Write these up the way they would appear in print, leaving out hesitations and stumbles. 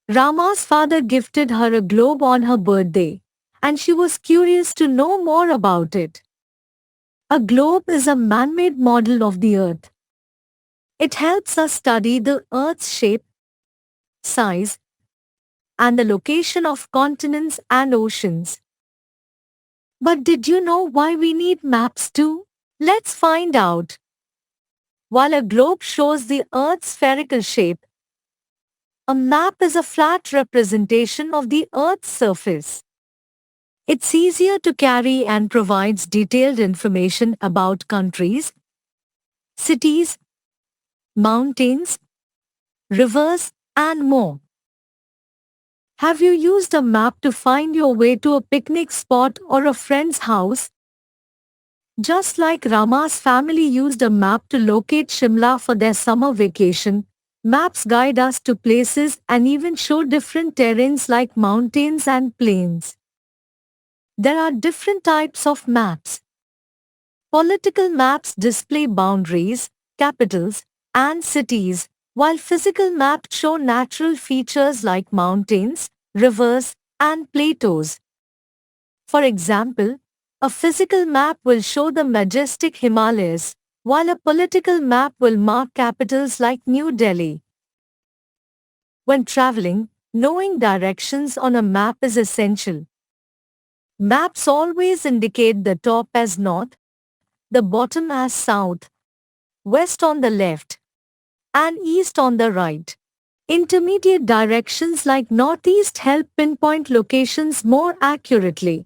Rama's father gifted her a globe on her birthday, and she was curious to know more about it. A globe is a man-made model of the Earth. It helps us study the Earth's shape, size, and the location of continents and oceans. But did you know why we need maps too? Let's find out. While a globe shows the Earth's spherical shape, a map is a flat representation of the Earth's surface. It's easier to carry and provides detailed information about countries, cities, mountains, rivers, and more. Have you used a map to find your way to a picnic spot or a friend's house? Just like Rama's family used a map to locate Shimla for their summer vacation, maps guide us to places and even show different terrains like mountains and plains. There are different types of maps. Political maps display boundaries, capitals, and cities, while physical maps show natural features like mountains, rivers, and plateaus. For example, a physical map will show the majestic Himalayas, while a political map will mark capitals like New Delhi. When traveling, knowing directions on a map is essential. Maps always indicate the top as north, the bottom as south, west on the left, and east on the right. Intermediate directions like northeast help pinpoint locations more accurately.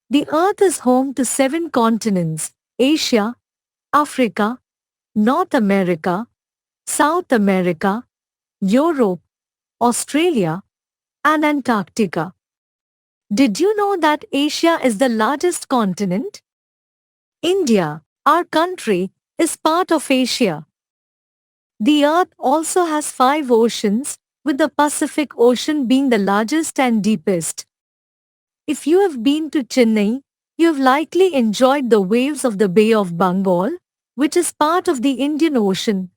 The Earth is home to 7 continents: Asia, Africa, North America, South America, Europe, Australia, and Antarctica. Did you know that Asia is the largest continent? India, our country, is part of Asia. The Earth also has 5 oceans, with the Pacific Ocean being the largest and deepest. If you have been to Chennai, you have likely enjoyed the waves of the Bay of Bengal, which is part of the Indian Ocean.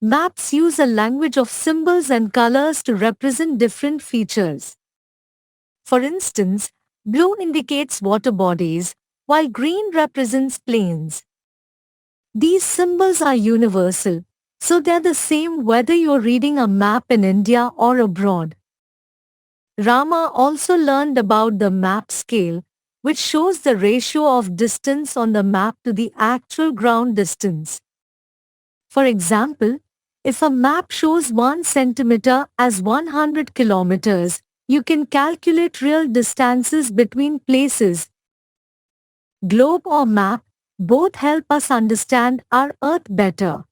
Maps use a language of symbols and colors to represent different features. For instance, blue indicates water bodies, while green represents plains. These symbols are universal, so they're the same whether you're reading a map in India or abroad. Rama also learned about the map scale, which shows the ratio of distance on the map to the actual ground distance. For example, if a map shows 1 centimeter as 100 kilometers, you can calculate real distances between places. Globe or map, both help us understand our Earth better.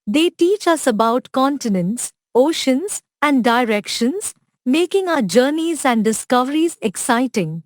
They teach us about continents, oceans, and directions, making our journeys and discoveries exciting.